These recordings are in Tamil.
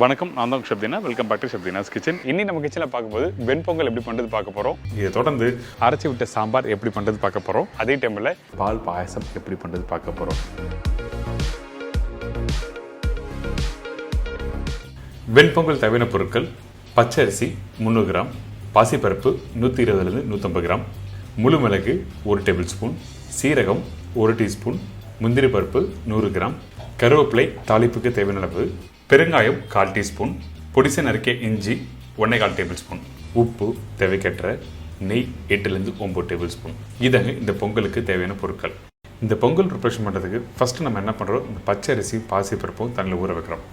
வணக்கம், நான் தான் Shabdeena. Welcome back to Shabdeena's kitchen. இன்னி நம்ம கிச்சனில் பார்க்கும்போது வெண்பொங்கல் எப்படி பண்ணுறது பார்க்க போகிறோம். இதை தொடர்ந்து அரைச்சி விட்ட சாம்பார் எப்படி பண்ணுறது பார்க்க போகிறோம். அதே டைமில் பால் பாயசம் எப்படி பண்ணுறது பார்க்க போகிறோம். வெண்பொங்கல் தேவையான பொருட்கள்: பச்சரிசி 300 கிராம், பாசிப்பருப்பு 120 150 கிராம், முழு மிளகு 1 டேபிள் ஸ்பூன், சீரகம் 1 டீஸ்பூன், முந்திரி பருப்பு 100 கிராம், கருவேப்பிலை தாளிப்புக்கு தேவையான அளவு, பெருங்காயம் 1/4 டீஸ்பூன், பொடிசை நறுக்கிய இஞ்சி 1/4 டேபிள் ஸ்பூன், உப்பு தேவைக்கேற்ற, நெய் 8 9 டேபிள் ஸ்பூன். இதாங்க இந்த பொங்கலுக்கு தேவையான பொருட்கள். இந்த பொங்கல் ப்ரிப்பரேஷன் பண்ணுறதுக்கு ஃபஸ்ட்டு நம்ம என்ன பண்ணுறோம், இந்த பச்சரிசி பாசிப்பருப்பும் தண்ணியில் ஊற வைக்கிறோம்.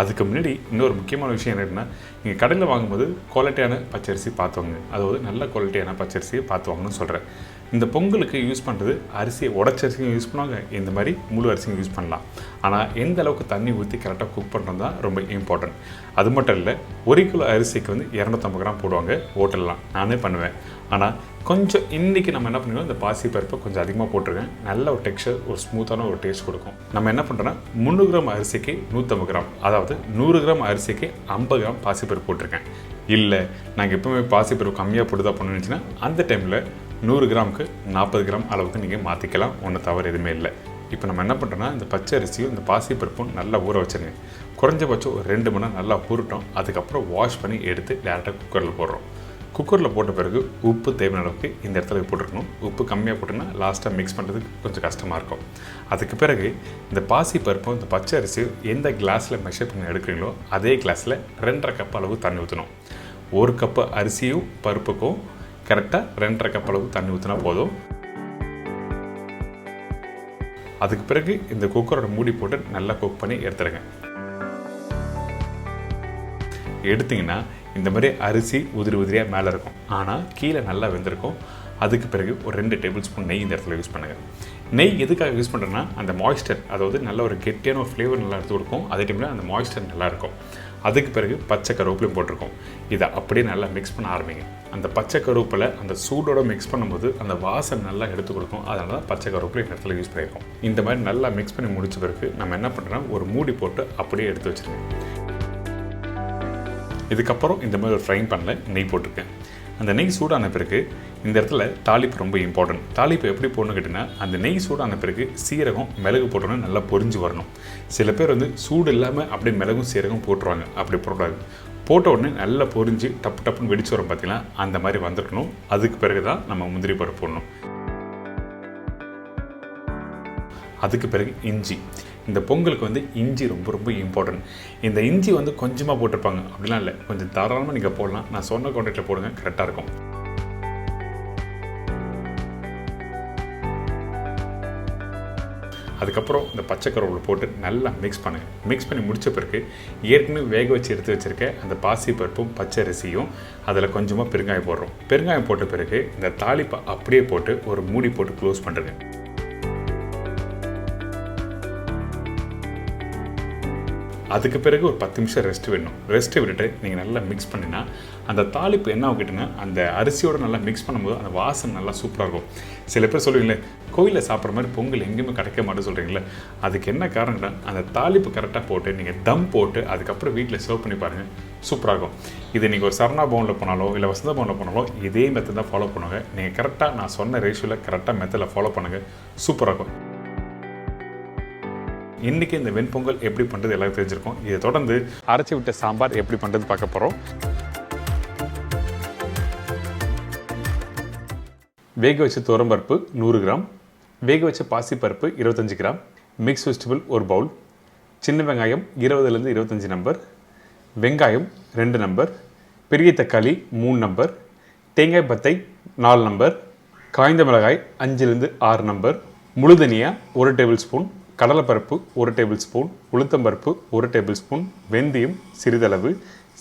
அதுக்கு முன்னாடி இன்னொரு முக்கியமான விஷயம் என்னென்னா, நீங்கள் கடையில் வாங்கும்போது குவாலிட்டியான பச்சரிசி பார்த்து வாங்க, அதாவது நல்ல குவாலிட்டியான பச்சரிசியை பார்த்து வாங்கணும்னு சொல்கிறேன். இந்த பொங்கலுக்கு யூஸ் பண்ணுறது அரிசியை உடச்சரிசியும் யூஸ் பண்ணுவாங்க, இந்த மாதிரி முழு அரிசியும் யூஸ் பண்ணலாம். ஆனால் எந்த அளவுக்கு தண்ணி ஊற்றி கரெக்டாக குக் பண்ணுறது தான் ரொம்ப இம்பார்ட்டன்ட். அது மட்டும் இல்லை, 1 கிலோ அரிசிக்கு 250 கிராம் போடுவாங்க ஹோட்டல்லாம், நானே பண்ணுவேன். ஆனால் கொஞ்சம் இன்றைக்கி நம்ம என்ன பண்ணுவோம், இந்த பாசி பருப்பை கொஞ்சம் அதிகமாக போட்டிருக்கேன். நல்ல ஒரு டெக்ஸ்சர், ஒரு ஸ்மூத்தான ஒரு டேஸ்ட் கொடுக்கும். நம்ம என்ன பண்ணுறோன்னா 300 கிராம் அரிசிக்கு 150 கிராம், அதாவது 100 கிராம் அரிசிக்கு 50 கிராம் பாசிப்பருப்பு போட்டிருக்கேன். இல்லை நாங்கள் எப்பவுமே பாசிப்பருப்பு கம்மியாக போட்டு தான் பண்ணுச்சுன்னா அந்த டைமில் 100 கிராமுக்கு 40 கிராம் அளவுக்கு நீங்கள் மாற்றிக்கலாம். ஒன்றும் தவறு எதுவுமே இல்லை. இப்போ நம்ம என்ன பண்ணுறோன்னா, இந்த பச்சை அரிசியும் இந்த பாசிப்பருப்பும் நல்லா ஊற வச்சுருங்க. குறைஞ்சபட்சம் ஒரு 2 மணி நேரம் நல்லா ஊறட்டும். அதுக்கப்புறம் வாஷ் பண்ணி எடுத்து டேரெக்டாக குக்கரில் போடுறோம். குக்கரில் போட்ட பிறகு உப்பு தேவையான அளவுக்கு இந்த இடத்துல போட்டுருக்கணும். உப்பு கம்மியாக போட்டோன்னா லாஸ்ட்டாக மிக்ஸ் பண்ணுறதுக்கு கொஞ்சம் கஷ்டமாக இருக்கும். அதுக்கு பிறகு இந்த பாசி பருப்பும் இந்த பச்சை அரிசியும் எந்த கிளாஸில் மெஷர் பண்ணி எடுக்கிறீங்களோ அதே கிளாஸில் 2.5 கப் அளவு தண்ணி ஊற்றணும். 1 கப்பு அரிசியும் பருப்புக்கும் கரெக்டாக 2.5 கப் அளவு தண்ணி ஊற்றினா போதும். அதுக்கு பிறகு இந்த குக்கரோட மூடி போட்டு நல்லா குக் பண்ணி எடுத்துருங்க. எடுத்திங்கன்னா இந்த மாதிரி அரிசி உதிரி உதிரியாக மேலே இருக்கும், ஆனால் கீழே நல்லா வெந்திருக்கும். அதுக்கு பிறகு ஒரு 2 டேபிள் ஸ்பூன் நெய் இந்த இடத்துல யூஸ் பண்ணுங்கள். நெய் எதுக்காக யூஸ் பண்ணுறேன்னா, அந்த மாய்ஸ்டர், அதாவது நல்ல ஒரு கெட்டியான ஒரு ஃப்ளேவர் நல்லா எடுத்து கொடுக்கும். அதே டைமில் அந்த மாய்ஸ்டர் நல்லாயிருக்கும். அதுக்கு பிறகு பச்சை கருவேப்பிலையும் போட்டிருக்கோம். இதை அப்படியே நல்லா மிக்ஸ் பண்ண ஆரம்பிங்க. அந்த பச்சை கருவேப்பிலை அந்த சூடோட மிக்ஸ் பண்ணும்போது அந்த வாசனை நல்லா எடுத்து கொடுக்கும். அதனால தான் பச்சை கருவேப்பிலை இந்த இடத்துல யூஸ் பண்ணியிருக்கோம். இந்த மாதிரி நல்லா மிக்ஸ் பண்ணி முடிச்ச பிறகு நம்ம என்ன பண்ணுறோன்னா, ஒரு மூடி போட்டு அப்படியே எடுத்து வச்சுருங்க. இதுக்கப்புறம் இந்த மாதிரி ஒரு ஃப்ரைங் பேனில் நெய் போட்டிருக்கேன். அந்த நெய் சூடான பிறகு இந்த இடத்துல தாளிப்பு ரொம்ப இம்பார்ட்டன்ட். தாளிப்பு எப்படி போடணும்னு கேட்டிங்கன்னா, அந்த நெய் சூடான பிறகு சீரகம் மிளகு போட்டோன்னா நல்லா பொரிஞ்சு வரணும். சில பேர் சூடு இல்லாமல் அப்படியே மிளகும் சீரகம் போட்டுருவாங்க. அப்படி போடக்கூடாது. போட்ட உடனே நல்லா பொரிஞ்சு டப்பு டப்புன்னு வெடிச்சு வரும் பார்த்தீங்களா, அந்த மாதிரி வந்துருக்கணும். அதுக்கு பிறகு தான் நம்ம முந்திரி பருப்பு போடணும். அதுக்கு பிறகு இஞ்சி. இந்த பொங்கலுக்கு இஞ்சி ரொம்ப ரொம்ப இம்பார்ட்டன்ட். இந்த இஞ்சி கொஞ்சமாக போட்டிருப்பாங்க, அப்படிலாம் இல்லை, கொஞ்சம் தாராளமாக நீங்கள் போடலாம். நான் சொன்ன குவான்டிட்டியில் போடுங்க, கரெக்டாக இருக்கும். அதுக்கப்புறம் இந்த பச்சை கருவேப்பிலை போட்டு நல்லா மிக்ஸ் பண்ணுங்கள். மிக்ஸ் பண்ணி முடித்த பிறகு ஏற்கனவே வேக வச்சு எடுத்து வச்சுருக்க அந்த பாசி பருப்பும் பச்சை அரிசியும் அதில் கொஞ்சமாக பெருங்காயம் போடுறோம். பெருங்காயம் போட்ட பிறகு இந்த தாளிப்பை அப்படியே போட்டு ஒரு மூடி போட்டு க்ளோஸ் பண்ணுறேங்க. அதுக்கு பிறகு ஒரு 10 நிமிஷம் ரெஸ்ட் வேணும். ரெஸ்ட்டு விட்டுட்டு நீங்கள் நல்லா மிக்ஸ் பண்ணினா அந்த தாளிப்பு என்ன ஆகிட்டுன்னா, அந்த அரிசியோடு நல்லா மிக்ஸ் பண்ணும்போது அந்த வாசனை நல்லா சூப்பராக இருக்கும். சில பேர் சொல்லுவீங்களே, கோயிலில் சாப்பிட்ற மாதிரி பொங்கல் எங்கேயுமே கிடைக்க மாட்டேன்னு சொல்கிறீங்களே, அதுக்கு என்ன காரணம்னா, அந்த தாளிப்பு கரெக்டாக போட்டு நீங்கள் தம் போட்டு அதுக்கப்புறம் வீட்டில் சர்வ் பண்ணி பாருங்கள், சூப்பராக இருக்கும். இது நீங்கள் ஒரு சரணா பவனில் போனாலோ இல்லை வசந்த பவனில் போனாலோ இதே மெத்தட் தான் ஃபாலோ பண்ணுவாங்க. நீங்கள் கரெக்டாக நான் சொன்ன ரேஷியோவில் கரெக்டாக மெத்தடில் ஃபாலோ பண்ணுங்கள், சூப்பராக இருக்கும். இன்றைக்கி இந்த வெண்பொங்கல் எப்படி பண்ணுறது எல்லாரும் தெரிஞ்சிருக்கோம். இதை தொடர்ந்து அரைச்சி விட்ட சாம்பார் எப்படி பண்ணுறது பார்க்க போகிறோம். வேக வச்ச துவரம்பருப்பு 100 கிராம், வேக வச்ச பாசிப்பருப்பு 25 கிராம், மிக்ஸ் வெஜிடபிள் 1 பவுல், சின்ன வெங்காயம் 20 25 நம்பர், வெங்காயம் 2 நம்பர், பெரிய தக்காளி 3 நம்பர், தேங்காய் பத்தை 4 நம்பர், காய்ந்த மிளகாய் 5 6 நம்பர், முழு தனியா 1 டேபிள் ஸ்பூன், கடலைப்பருப்பு 1 டேபிள் ஸ்பூன், உளுத்தம்பருப்பு 1 டேபிள் ஸ்பூன், வெந்தயம் சிறிதளவு,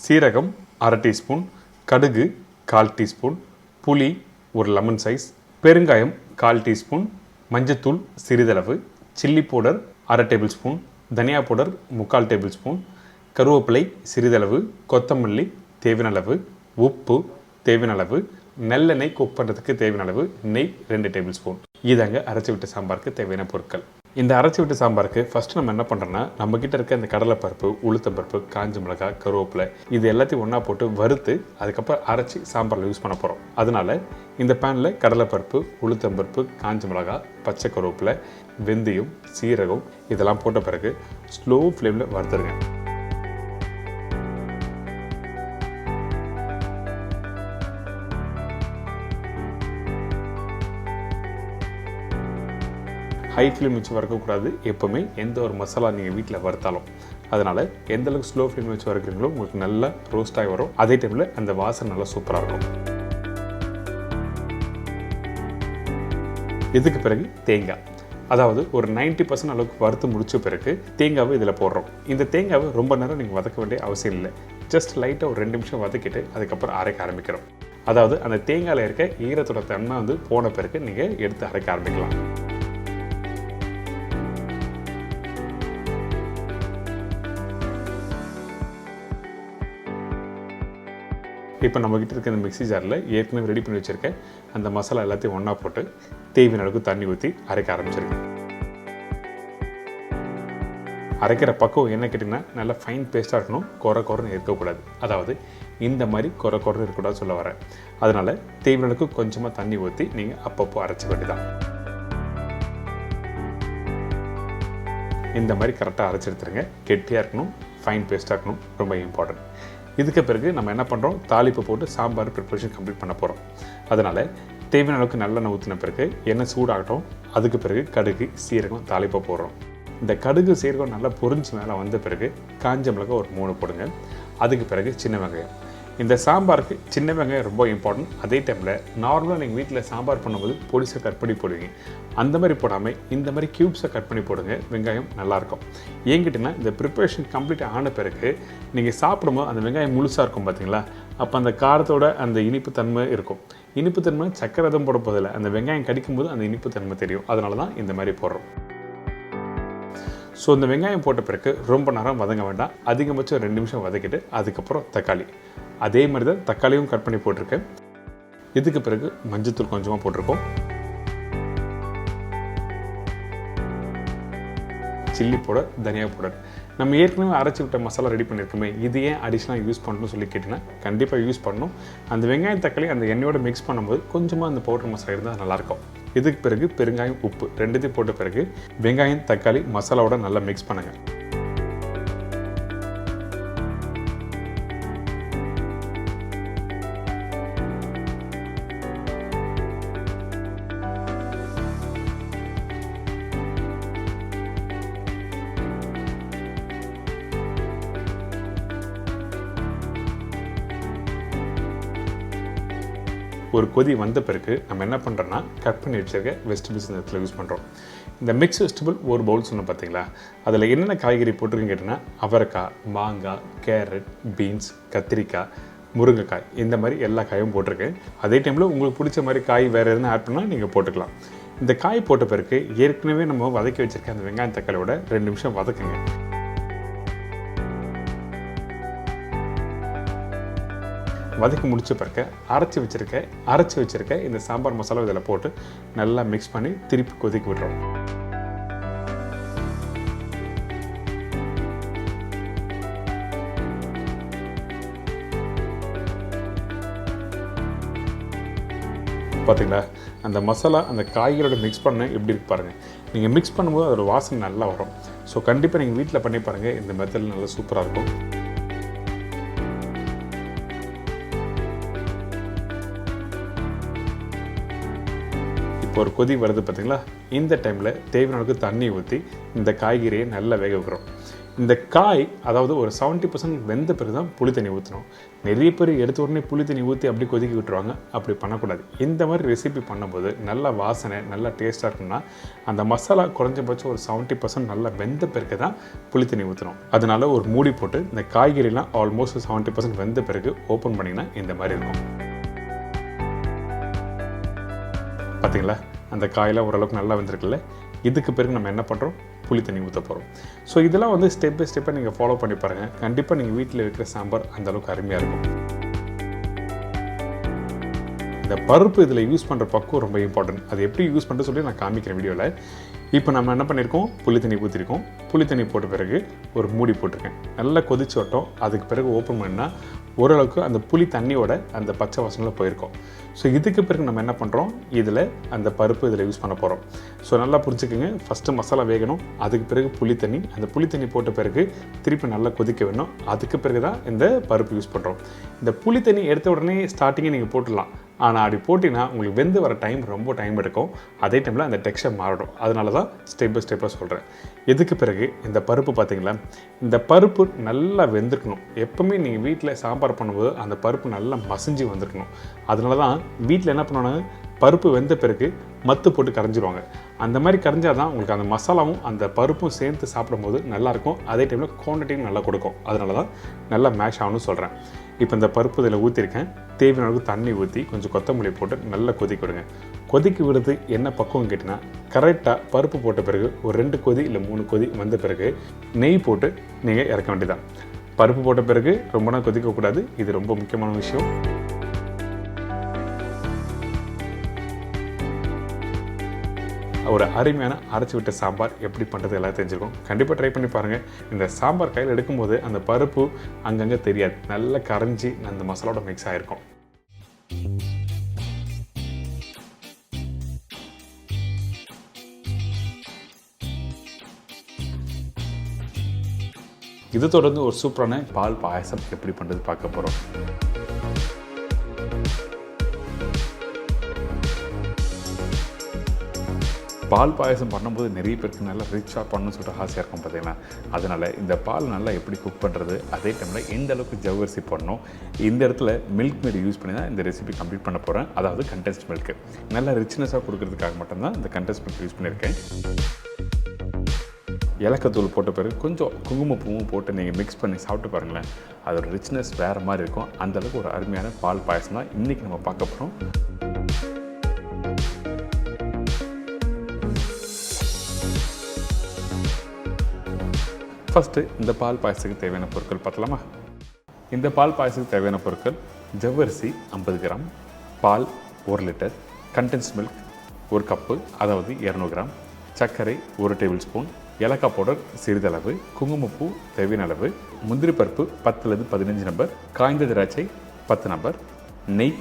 சீரகம் 1/2 டீஸ்பூன், கடுகு 1/4 டீஸ்பூன், புளி 1 லெமன் சைஸ், பெருங்காயம் 1/4 டீஸ்பூன், மஞ்சத்தூள் சிறிதளவு, சில்லி பவுடர் 1/2 டேபிள் ஸ்பூன், தனியா பவுடர் 3/4 டேபிள் ஸ்பூன், கருவேப்பிலை சிறிதளவு, கொத்தமல்லி தேவையான அளவு, உப்பு தேவையான அளவு, நல்லெண்ணெய் குக் பண்ணுறதுக்கு தேவையான அளவு, நெய் 2 டேபிள் ஸ்பூன். இதாங்க அரைச்சி விட்ட சாம்பாருக்கு தேவையான பொருட்கள். இந்த அரைச்சி விட்டு சாம்பாருக்கு ஃபஸ்ட்டு நம்ம என்ன பண்ணுறோன்னா நம்மக்கிட்ட இருக்க இந்த கடலைப்பருப்பு, உளுத்தம்பருப்பு, காஞ்ச மிளகாய், கருவேப்பிலை இது எல்லாத்தையும் ஒன்றா போட்டு வறுத்து அதுக்கப்புறம் அரைச்சி சாம்பாரில் யூஸ் பண்ண போகிறோம். அதனால் இந்த பேனில் கடலைப்பருப்பு, உளுத்தம்பருப்பு, காஞ்ச மிளகாய், பச்சை கருவேப்பிலை, வெந்தயம், சீரகம் இதெல்லாம் போட்ட பிறகு ஸ்லோ ஃப்ளேமில் வறுத்துருங்க. ஹை ஃப்ளேம் வச்சு வறுக்கக்கூடாது. எப்போவுமே எந்த ஒரு மசாலா நீங்கள் வீட்டில் வறுத்தாலும் அதனால் எந்தளவுக்கு ஸ்லோ ஃப்ளேம் வச்சு வறுக்கிறீங்களோ உங்களுக்கு நல்லா ரோஸ்ட் ஆகி வரும். அதே டைமில் அந்த வாசனை நல்லா சூப்பராக இருக்கும். இதுக்கு பிறகு தேங்காய், அதாவது ஒரு 90% அளவுக்கு வறுத்து முடிச்ச பிறகு தேங்காவை இதில் போடுறோம். இந்த தேங்காவை ரொம்ப நேரம் நீங்கள் வதக்க வேண்டிய அவசியம் இல்லை. ஜஸ்ட் லைட்டாக ஒரு 2 நிமிஷம் வதக்கிட்டு அதுக்கப்புறம் அரைக்க ஆரம்பிக்கிறோம். அதாவது அந்த தேங்காயில் இருக்க ஈரத்தோட தன்மை போன பிறகு நீங்கள் எடுத்து அரைக்க ஆரம்பிக்கலாம். இப்போ நம்மக்கிட்ட இருக்க இந்த மிக்ஸி ஜாரில் ஏற்கனவே ரெடி பண்ணி வச்சுருக்கேன் அந்த மசாலா எல்லாத்தையும் ஒன்றா போட்டு தேவையான அளவுக்கு தண்ணி ஊற்றி அரைக்க ஆரம்பிச்சிருக்கேன். அரைக்கிற பக்குவம் என்ன கேட்டிங்கன்னா நல்லா ஃபைன் பேஸ்ட்டாக இருக்கணும், குறைன்னு இருக்கக்கூடாது. அதாவது இந்த மாதிரி குறைன்னு இருக்கக்கூடாது சொல்ல வரேன். அதனால் தேவையான அளவுக்கு கொஞ்சமாக தண்ணி ஊற்றி நீங்கள் அப்பப்போ அரைச்சி வேண்டியதான். இந்த மாதிரி கரெக்டாக அரைச்சி எடுத்துருங்க. கெட்டியாக இருக்கணும், ஃபைன் பேஸ்ட்டாக இருக்கணும், ரொம்ப இம்பார்ட்டன்ட். இதுக்கு பிறகு நம்ம என்ன பண்ணுறோம், தாளிப்பு போட்டு சாம்பார் ப்ரிப்பரேஷன் கம்ப்ளீட் பண்ண போகிறோம். அதனால் தேவையான அளவுக்கு நல்லெண்ணெய் ஊற்றின பிறகு எண்ணெய் சூடாகட்டும். அதுக்கு பிறகு கடுகு, சீரகம் தாளிப்பை போடுறோம். இந்த கடுகு, சீரகம் நல்லா பொரிஞ்சு மேலே வந்த பிறகு காஞ்ச மிளகாய் ஒரு 3 போடுங்க. அதுக்கு பிறகு சின்ன வெங்காயம். இந்த சாம்பாருக்கு சின்ன வெங்காயம் ரொம்ப இம்பார்ட்டன்ட். அதே டைமில் நார்மலாக நீங்கள் வீட்டில் சாம்பார் பண்ணும்போது பொடிசை கட் பண்ணி போடுவீங்க. அந்த மாதிரி போடாமல் இந்த மாதிரி க்யூப்ஸை கட் பண்ணி போடுங்க. வெங்காயம் நல்லாயிருக்கும். ஏங்கிட்டீங்கன்னா இந்த ப்ரிப்பரேஷன் கம்ப்ளீட் ஆன பிறகு நீங்கள் சாப்பிடும்போது அந்த வெங்காயம் முழுசாக இருக்கும் பார்த்தீங்களா, அப்போ அந்த காரத்தோட அந்த இனிப்பு தன்மை இருக்கும். இனிப்பு தன்மை சக்கரை எதுவும் போட போதில்லை, அந்த வெங்காயம் கடிக்கும்போது அந்த இனிப்பு தன்மை தெரியும். அதனால தான் இந்த மாதிரி போடுறோம். ஸோ இந்த வெங்காயம் போட்ட பிறகு ரொம்ப நேரம் வதங்க வேண்டாம். அதிகபட்சம் 2 நிமிஷம் வதக்கிட்டு அதுக்கப்புறம் தக்காளி, அதே மாதிரி தான் தக்காளியும் கட் பண்ணி போட்டிருக்கேன். இதுக்கு பிறகு மஞ்சத்தூள் கொஞ்சமாக போட்டிருக்கோம். சில்லி பவுடர், தனியா பவுடர். நம்ம ஏற்கனவே அரைச்சி விட்ட மசாலா ரெடி பண்ணியிருக்கோமே, இது ஏன் அடிஷ்னலாக யூஸ் பண்ணணும்னு சொல்லி கேட்டிங்கன்னா கண்டிப்பாக யூஸ் பண்ணணும். அந்த வெங்காயம் தக்காளி அந்த எண்ணெயோட மிக்ஸ் பண்ணும்போது கொஞ்சமாக அந்த பவுடர் மசாலா இருந்தால் நல்லாயிருக்கும். இதுக்கு பிறகு பெருங்காயம், உப்பு ரெண்டுத்தையும் போட்ட பிறகு வெங்காயம், தக்காளி மசாலாவோட நல்லா மிக்ஸ் பண்ணுங்கள். ஒரு கொதி வந்த பிறகு நம்ம என்ன பண்ணுறோன்னா கட் பண்ணி வச்சுருக்க வெஜிடபிள்ஸ் இந்த இடத்துல யூஸ் பண்ணுறோம். இந்த மிக்ஸ் வெஜிடபிள் ஒரு பவுல் சொன்னோம் பார்த்தீங்களா, அதில் என்னென்ன காய்கறி போட்டிருக்குன்னு கேட்டிங்கன்னா அவரைக்காய், மாங்காய், கேரட், பீன்ஸ், கத்திரிக்காய், முருங்கைக்காய் இந்த மாதிரி எல்லா காயும் போட்டிருக்கேன். அதே டைமில் உங்களுக்கு பிடிச்ச மாதிரி காய் வேறு எதுனா ஆட் பண்ணால் நீங்கள் போட்டுக்கலாம். இந்த காய் போட்ட பிறகு ஏற்கனவே நம்ம வதக்கி வச்சுருக்க அந்த வெங்காயம் தக்காளியோட 2 நிமிஷம் வதக்குங்க. வதக்கி முடிச்ச பிறகு அரைச்சி வச்சுருக்க இந்த சாம்பார் மசாலா இதில் போட்டு நல்லா மிக்ஸ் பண்ணி திருப்பி கொதிக்க விடுறோம். பார்த்தீங்களா, அந்த மசாலா அந்த காய்கறியோட மிக்ஸ் பண்ண எப்படி இருக்கு பாருங்கள். நீங்கள் மிக்ஸ் பண்ணும்போது அதோட வாசனை நல்லா வரும். ஸோ கண்டிப்பாக நீங்கள் வீட்டில் பண்ணி பாருங்கள். இந்த மெத்தடில் நல்லா சூப்பராக இருக்கும். ஒரு கொதி வருது பார்த்தீங்களா, இந்த டைமில் தேவையான அளவுக்கு தண்ணி ஊற்றி இந்த காய்கறியை நல்லா வேக வைக்கிறோம். இந்த காய் அதாவது ஒரு 70% வெந்த பிறகு தான் புளி தண்ணி ஊற்றணும். நிறைய பேர் எடுத்த உடனே புளி தண்ணி ஊற்றி அப்படி கொதிக்க விட்டுருவாங்க. அப்படி பண்ணக்கூடாது. இந்த மாதிரி ரெசிபி பண்ணும்போது நல்ல வாசனை, நல்லா டேஸ்ட்டாக இருக்குன்னா அந்த மசாலா குறைஞ்சபட்சம் ஒரு 70% நல்லா வெந்த பிறகு தான் புளி தண்ணி ஊற்றணும். அதனால ஒரு மூடி போட்டு இந்த காய்கறிலாம் ஆல்மோஸ்ட் 70% வெந்த பிறகு ஓப்பன் பண்ணிங்கன்னா இந்த மாதிரி இருக்கும். பார்த்தீங்களா, அந்த காயெல்லாம் ஓரளவுக்கு நல்லா வெந்திருக்குல்ல. இதுக்கு பிறகு நம்ம என்ன பண்ணுறோம், புளி தண்ணி ஊற்ற போகிறோம். ஸோ இதெல்லாம் ஸ்டெப் பை ஸ்டெப்பாக நீங்கள் ஃபாலோ பண்ணி பாருங்கள். கண்டிப்பாக நீங்கள் வீட்டில் வைக்கிற சாம்பார் அந்தளவுக்கு அருமையாக இருக்கும். இந்த பருப்பு இதில் யூஸ் பண்ணுற பக்குவம் ரொம்ப இம்பார்ட்டன்ட். அது எப்படி யூஸ் பண்ணுறது சொல்லி நான் காமிக்கிறேன் வீடியோவில். இப்போ நம்ம என்ன பண்ணியிருக்கோம், புளி தண்ணி ஊற்றிருக்கோம். புளி தண்ணி போட்ட பிறகு ஒரு மூடி போட்டிருக்கேன். நல்லா கொதிச்சு வரட்டும். அதுக்கு பிறகு ஓப்பன் பண்ணால் ஓரளவுக்கு அந்த புளி தண்ணியோட அந்த பச்சை வாசனையில் போயிருக்கோம். ஸோ இதுக்கு பிறகு நம்ம என்ன பண்ணுறோம், இதில் அந்த பருப்பு இதில் யூஸ் பண்ண போகிறோம். ஸோ நல்லா புரிஞ்சுக்கோங்க, ஃபஸ்ட்டு மசாலா வேகணும், அதுக்கு பிறகு புளி தண்ணி, அந்த புளி தண்ணி போட்ட பிறகு திருப்பி நல்லா கொதிக்க வேணும், அதுக்கு பிறகு தான் இந்த பருப்பு யூஸ் பண்ணுறோம். இந்த புளி தண்ணி எடுத்த உடனே ஸ்டார்டிங்கே நீங்கள் போட்டுடலாம். ஆனால் அப்படி போட்டிங்கன்னா உங்களுக்கு வெந்து வர ரொம்ப டைம் எடுக்கும். அதே டைமில் அந்த டெக்ஸ்சர் மாறிடும். அதனால தான் ஸ்டெப் பை ஸ்டெப்பாக சொல்கிறேன். இதுக்கு பிறகு இந்த பருப்பு பார்த்திங்களா, இந்த பருப்பு நல்லா வெந்திருக்கணும். எப்போவுமே நீங்கள் வீட்டில் சாம்பார் பண்ணும்போது அந்த பருப்பு நல்லா மசிஞ்சு வந்திருக்கணும். அதனால தான் வீட்டில் என்ன பண்ணுவாங்க, பருப்பு வெந்த பிறகு மத்து போட்டு கரைஞ்சிருவாங்க. அந்த மாதிரி கரைஞ்சால் தான் உங்களுக்கு அந்த மசாலாவும் அந்த பருப்பும் சேர்த்து சாப்பிடும்போது நல்லாயிருக்கும். அதே டைமில் குவான்டிட்டியும் நல்லா கொடுக்கும். அதனால தான் நல்லா மேஷ் ஆகணும்னு சொல்கிறேன். இப்போ இந்த பருப்பு இதில் ஊற்றிருக்கேன். தேவையான அளவுக்கு தண்ணி ஊற்றி கொஞ்சம் கொத்தமல்லி போட்டு நல்லா கொதிக்க விடுங்க. கொதிக்க விடுறது என்ன பக்குவம் கேட்டிங்கன்னா, கரெக்டாக பருப்பு போட்ட பிறகு ஒரு 2 கொதி இல்லை 3 கொதி வந்த பிறகு நெய் போட்டு நீங்கள் இறக்க வேண்டியதான். பருப்பு போட்ட பிறகு ரொம்ப நேரம் கொதிக்கக்கூடாது. இது ரொம்ப முக்கியமான விஷயம். ஒரு அருமையான அரைச்சி விட்ட சாம்பார் எப்படி பண்ணுறது எல்லாம் தெரிஞ்சிருக்கும். கண்டிப்பாக ட்ரை பண்ணி பாருங்கள். இந்த சாம்பார் கையில் எடுக்கும்போது அந்த பருப்பு அங்கங்கே தெரியாது, நல்லா கரைஞ்சி அந்த மசாலோட மிக்ஸ் ஆகிருக்கும். இது தொடர்ந்து ஒரு சூப்பரான பால் பாயசம் எப்படி பண்ணுறது பார்க்க போகிறோம். பால் பாயசம் பண்ணும்போது நிறைய பேருக்கு நல்லா ரிச்சாக பண்ணணும்னு சொல்லிட்டு ஆசையாக இருக்கும் பார்த்தீங்கன்னா. அதனால் இந்த பால் நல்லா எப்படி குக் பண்ணுறது, அதே டைமில் எந்த அளவுக்கு ஜவ்வரிசி பண்ணணும், இந்த இடத்துல மில்க் மேட் யூஸ் பண்ணி தான் இந்த ரெசிபி கம்ப்ளீட் பண்ண போகிறேன். அதாவது கண்டென்ஸ்ட் மில்க்கு நல்லா ரிச்னஸாக கொடுக்கறதுக்காக மட்டும்தான் இந்த கண்டென்ஸ்ட் மில்க் யூஸ் பண்ணியிருக்கேன். ஏலக்காத்தூள் போட்ட பிறகு கொஞ்சம் குங்குமப்பூவும் போட்டு நீங்கள் மிக்ஸ் பண்ணி சாப்பிட்டு பாருங்களேன். அதோட ரிச்னஸ் வேறு மாதிரி இருக்கும். அந்தளவுக்கு ஒரு அருமையான பால் பாயசம் தான் இன்றைக்கி நம்ம பார்க்க போகிறோம். ஃபஸ்ட்டு இந்த பால் பாயசத்துக்கு தேவையான பொருட்கள் பார்த்தலாமா? இந்த பால் பாயசத்துக்கு தேவையான பொருட்கள்: ஜவ்வரிசி 50 கிராம், பால் 1 லிட்டர், கண்டென்ஸ்ட் மில்க் 1 கப்பு அதாவது 200 கிராம், சர்க்கரை 1 டேபிள் ஸ்பூன், ஏலக்காய் பவுடர் சிறிதளவு, குங்குமப்பூ தேவையான அளவு, முந்திரி பருப்பு 10 15 நம்பர், காய்ந்த திராட்சை 10 நம்பர், நெய்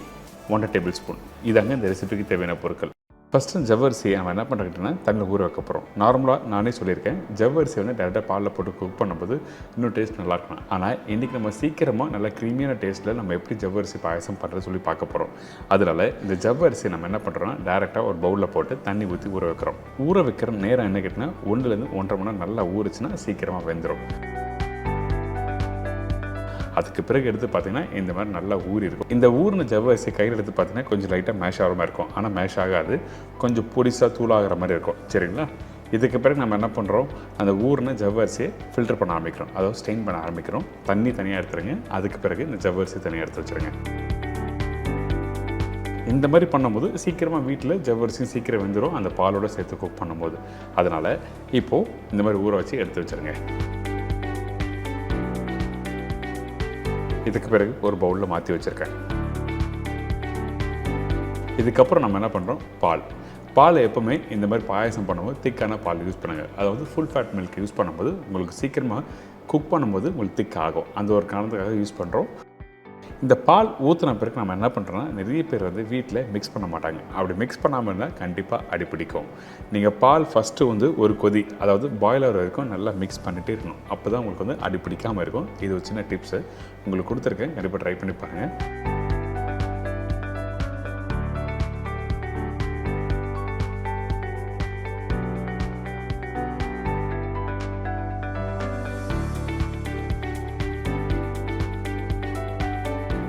1 டேபிள் ஸ்பூன். இதாங்க இந்த ரெசிபிக்கு தேவையான பொருட்கள். ஃபஸ்ட்டு ஜவ்வரிசியை நம்ம என்ன பண்ணுறோன்னா தண்ணியில் ஊற வைக்க போகிறோம். நார்மலாக நானே சொல்லியிருக்கேன், ஜவ்வரிசி வந்து டேரெக்டாக பாலில் போட்டு குக் பண்ணும்போது இன்னும் டேஸ்ட் நல்லாயிருக்கும். ஆனால் இன்றைக்கி நம்ம சீக்கிரமாக நல்லா க்ரீமியான டேஸ்ட்டில் நம்ம எப்படி ஜவ்வரிசி பாயசம் பண்ணுறது சொல்லி பார்க்க போகிறோம். அதனால் இந்த ஜவ்வரிசி நம்ம என்ன பண்ணுறோன்னா டேரெக்டாக ஒரு பவுலில் போட்டு தண்ணி ஊற்றி ஊற வைக்கிறோம். ஊற வைக்கிற நேரம் என்ன கேட்டிங்கன்னா 1 1.5 மணி நேரம் நல்லா ஊறிச்சுன்னா சீக்கிரமாக வெந்துடும். அதுக்கு பிறகு எடுத்து பார்த்தீங்கன்னா இந்த மாதிரி நல்லா ஊறி இருக்கும். இந்த ஊறின ஜவ்வரிசி கையில் எடுத்து பார்த்தீங்கன்னா கொஞ்சம் லைட்டாக மேஷ் ஆகிற மாதிரி இருக்கும். ஆனால் மேஷ் ஆகாது, கொஞ்சம் பொடிசாக தூளாகிற மாதிரி இருக்கும். சரிங்களா? இதுக்கு பிறகு நம்ம என்ன பண்ணுறோம், அந்த ஊறின ஜவ்வரிசியை ஃபில்டர் பண்ண ஆரம்பிக்கிறோம். அதாவது ஸ்டெயின் பண்ண ஆரம்பிக்கிறோம். தண்ணி தனியாக எடுத்துருங்க. அதுக்கு பிறகு இந்த ஜவ்வரிசி தனியாக எடுத்து வச்சுருங்க. இந்த மாதிரி பண்ணும்போது சீக்கிரமாக வீட்டில் ஜவ்வரிசியும் சீக்கிரம் வெந்துடும் அந்த பாலோட சேர்த்து குக் பண்ணும்போது. அதனால் இப்போது இந்த மாதிரி ஊற வச்சு எடுத்து வச்சுருங்க. இதுக்கு பிறகு ஒரு பவுலில் மாற்றி வச்சுருக்கேன். இதுக்கப்புறம் நம்ம என்ன பண்ணுறோம், பால் எப்போவுமே இந்த மாதிரி பாயசம் பண்ணும்போது திக்கான பால் யூஸ் பண்ணுங்கள். அதாவது ஃபுல் ஃபேட் மில்க் யூஸ் பண்ணும்போது உங்களுக்கு சீக்கிரமாக குக் பண்ணும்போது உங்களுக்கு திக் ஆகும். அந்த ஒரு காரணத்துக்காக யூஸ் பண்ணுறோம். இந்த பால் ஊற்றின பிறகு நம்ம என்ன பண்ணுறோன்னா நிறைய பேர் வந்து வீட்டில் மிக்ஸ் பண்ண மாட்டாங்க. அப்படி மிக்ஸ் பண்ணாமல் இருந்தால் கண்டிப்பாக அடிப்பிடிக்கும். நீங்கள் பால் ஃபஸ்ட்டு வந்து ஒரு கொதி அதாவது பாய்லர் வரைக்கும் நல்லா மிக்ஸ் பண்ணிகிட்டே இருக்கணும். அப்போ தான் உங்களுக்கு வந்து அடிப்பிடிக்காமல் இருக்கும். இது ஒரு சின்ன டிப்ஸு உங்களுக்கு கொடுத்துருக்கேன். கண்டிப்பாக ட்ரை பண்ணி பாருங்கள்.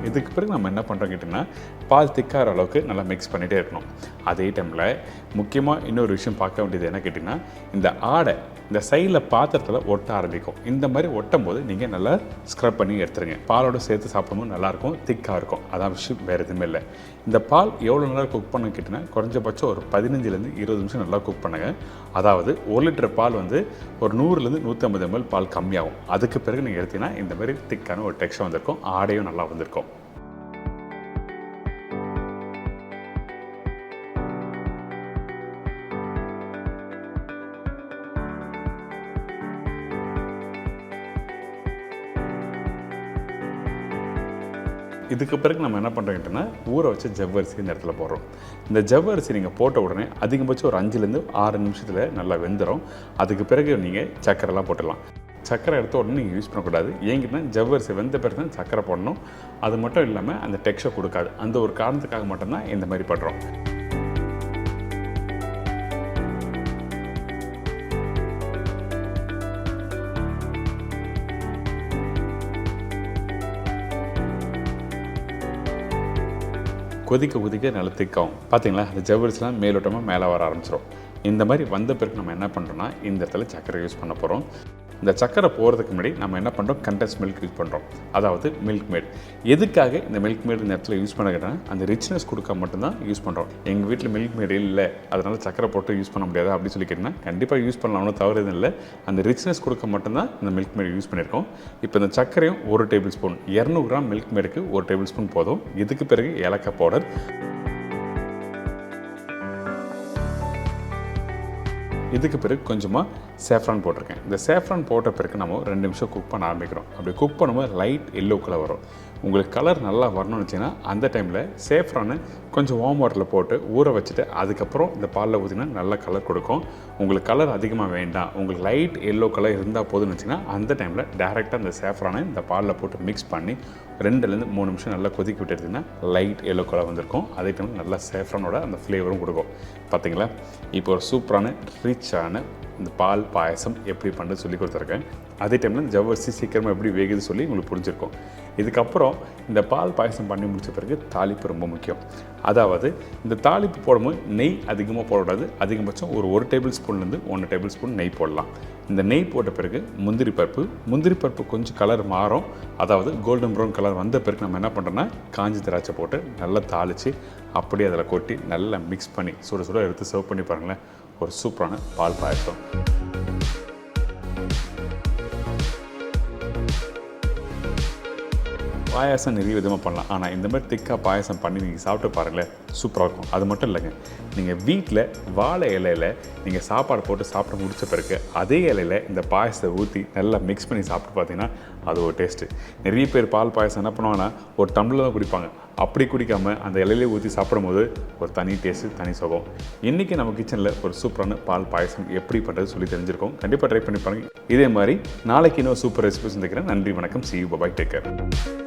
இதுக்கு பிறகு நம்ம என்ன பண்ணுறோம் கேட்டிங்கன்னா பால் திக்காகிற அளவுக்கு நல்லா மிக்ஸ் பண்ணிகிட்டே இருக்கணும். அதே டைமில் முக்கியமாக இன்னொரு விஷயம் பார்க்க வேண்டியது என்ன கேட்டிங்கன்னா, இந்த ஆடை இந்த சைடில் பாத்திரத்தில் ஒட்ட ஆரம்பிக்கும். இந்த மாதிரி ஒட்டும் போது நீங்கள் நல்லா ஸ்க்ரப் பண்ணி எடுத்துருங்க. பாலோடு சேர்த்து சாப்பிடும்போது நல்லாயிருக்கும், திக்காக இருக்கும். அதான் விஷயம், வேறு எதுவுமே இல்லை. இந்த பால் எவ்வளோ நேரம் குக் பண்ண கேட்டிங்கன்னா குறைஞ்சபட்சம் ஒரு 15 20 நிமிஷம் நல்லா குக் பண்ணுங்கள். அதாவது 1 லிட்டர் பால் வந்து ஒரு 100 150 ml பால் கம்மியாகும். அதுக்கு பிறகு நீங்கள் எடுத்தீங்கன்னா இந்த மாதிரி திக்கான ஒரு டெக்ஸ்சர் வந்திருக்கும், ஆடையும் நல்லா வந்திருக்கும். இதுக்கு பிறகு நம்ம என்ன பண்ணுறோம்னா ஊற வச்ச ஜவ்வரிசி இந்த இடத்துல போடுறோம். இந்த ஜவ்வரிசி நீங்கள் போட்ட உடனே அதிகபட்சம் ஒரு 5லேருந்து 6 நிமிஷத்தில் நல்லா வெந்துடும். அதுக்கு பிறகு நீங்கள் சர்க்கரைலாம் போட்டுடலாம். சர்க்கரை எடுத்த உடனே நீங்கள் யூஸ் பண்ணக்கூடாது. ஏங்கிட்டனா ஜவ்வரிசி வெந்த பிறகு தான் சர்க்கரை போடணும். அது மட்டும் இல்லாமல் அந்த டெக்ஸ்சர் கொடுக்காது. அந்த ஒரு காரணத்துக்காக மட்டும்தான் இந்த மாதிரி பண்ணுறோம். கொதிக்க நல்லா திக்காகும். பார்த்தீங்களா, அந்த ஜவ்வரிசிலாம் மேலோட்டமாக மேலே வர ஆரம்பிச்சிடும். இந்த மாதிரி வந்த பிறகு நம்ம என்ன பண்ணுறோம்னா இந்த இடத்துல சர்க்கரை யூஸ் பண்ண போகிறோம். இந்த சர்க்கரை போகிறதுக்கு முன்னாடி நம்ம என்ன பண்ணுறோம், கண்டென்ஸ் மில்க் யூஸ் பண்ணுறோம். அதாவது மில்க் மேட். எதுக்காக இந்த மில்க் மேட் இந்த இடத்துல யூஸ் பண்ண கேட்டால் அந்த ரிச்னஸ் கொடுக்க மட்டும்தான் யூஸ் பண்ணுறோம். எங்கள் வீட்டில் மில்க் மேட் இல்லை, அதனால் சர்க்கரை போட்டு யூஸ் பண்ண முடியாது அப்படின்னு சொல்லி கேட்டிங்கன்னா கண்டிப்பாக யூஸ் பண்ணலாம், ஒன்றும் தவறு எதுவும் இல்லை. அந்த ரிச்னஸ் கொடுக்க மட்டும்தான் இந்த மில்க் மேட் யூஸ் பண்ணியிருக்கோம். இப்போ இந்த சர்க்கரையும் 1 டேபிள் ஸ்பூன், 200 கிராம் மில்க் மேடுக்கு 1 டேபிள் ஸ்பூன் போதும். இதுக்கு பிறகு ஏலக்காய் பவுடர், இதுக்கு பிறகு கொஞ்சமாக சேஃப்ரான் போட்டிருக்கேன். இந்த சேஃப்ரான் போட்ட பிறகு நம்ம 2 நிமிஷம் குக் பண்ண ஆரம்பிக்கிறோம். அப்படி குக் பண்ணும்போது லைட் எல்லோ கலர் வரும். உங்களுக்கு கலர் நல்லா வரணும்னு வச்சிங்கன்னா அந்த டைமில் சேஃப்ரானை கொஞ்சம் வார்ம் வாட்டரில் போட்டு ஊற வச்சுட்டு அதுக்கப்புறம் இந்த பாலில் ஊற்றினா நல்ல கலர் கொடுக்கும். உங்களுக்கு கலர் அதிகமாக வேண்டாம், உங்களுக்கு லைட் எல்லோ கலர் இருந்தால் போதும்னு வச்சிங்கன்னா அந்த டைமில் டேரெக்டாக இந்த சேஃப்ரானை இந்த பாலில் போட்டு மிக்ஸ் பண்ணி 2லேருந்து 3 நிமிஷம் நல்லா கொதிக்க விட்டு எடுத்திங்கன்னா லைட் எல்லோ கலர் வந்திருக்கும். அதே டைமில் நல்லா சேஃப்ரானோட அந்த ஃப்ளேவரும் கொடுக்கும். பார்த்தீங்களா, இப்போ ஒரு சூப்பரான ரிச்சான இந்த பால் பாயசம் எப்படி பண்ணுறது சொல்லி கொடுத்துருக்கேன். அதே டைமில் ஜவ்வரிசி சீக்கிரமாக எப்படி வேகுது சொல்லி உங்களுக்கு புரிஞ்சிருக்கும். இதுக்கப்புறம் இந்த பால் பாயசம் பண்ணி முடித்த பிறகு தாளிப்பு ரொம்ப முக்கியம். அதாவது இந்த தாளிப்பு போடும்போது நெய் அதிகமாக போடக்கூடாது. அதிகபட்சம் ஒரு 1 டேபிள் ஸ்பூன்லேருந்து 1 டேபிள் ஸ்பூன் நெய் போடலாம். இந்த நெய் போட்ட பிறகு முந்திரி பருப்பு கொஞ்சம் கலர் மாறும். அதாவது கோல்டன் ப்ரௌன் கலர் வந்த பிறகு நம்ம என்ன பண்ணுறோன்னா காஞ்சி திராட்சை போட்டு நல்லா தாளித்து அப்படியே அதில் கொட்டி நல்லா மிக்ஸ் பண்ணி சுட எடுத்து சர்வ் பண்ணி பாருங்களேன். ஒரு சூப்பரான பால் பாயசம். பாயாசம் நிறைய விதமாக பண்ணலாம். ஆனால் இந்த மாதிரி திக்காக பாயாசம் பண்ணி நீங்கள் சாப்பிட்டு பாருங்களேன், சூப்பராக இருக்கும். அது மட்டும் இல்லைங்க, நீங்கள் வீட்டில் வாழை இலையில் நீங்கள் சாப்பாடு போட்டு சாப்பிட்டு முடித்த பிறகு அதே இலையில் இந்த பாயசத்தை ஊற்றி நல்லா மிக்ஸ் பண்ணி சாப்பிட்டு பார்த்தீங்கன்னா அது ஒரு டேஸ்ட்டு. நிறைய பேர் பால் பாயசம் என்ன பண்ணுவாங்கன்னா ஒரு டம்ளர் தான் குடிப்பாங்க. அப்படி குடிக்காமல் அந்த இலையிலே ஊற்றி சாப்பிடும்போது ஒரு தனி டேஸ்ட்டு, தனி சுகம். இன்றைக்கி நம்ம கிச்சனில் ஒரு சூப்பரான பால் பாயசம் எப்படி பண்ணுறது சொல்லி தெரிஞ்சிருக்கோம். கண்டிப்பாக ட்ரை பண்ணி பாருங்கள். இதே மாதிரி நாளைக்கு இன்னும் சூப்பர் ரெசிபி சந்திக்கிறேன். நன்றி, வணக்கம். See you, bye bye, take care.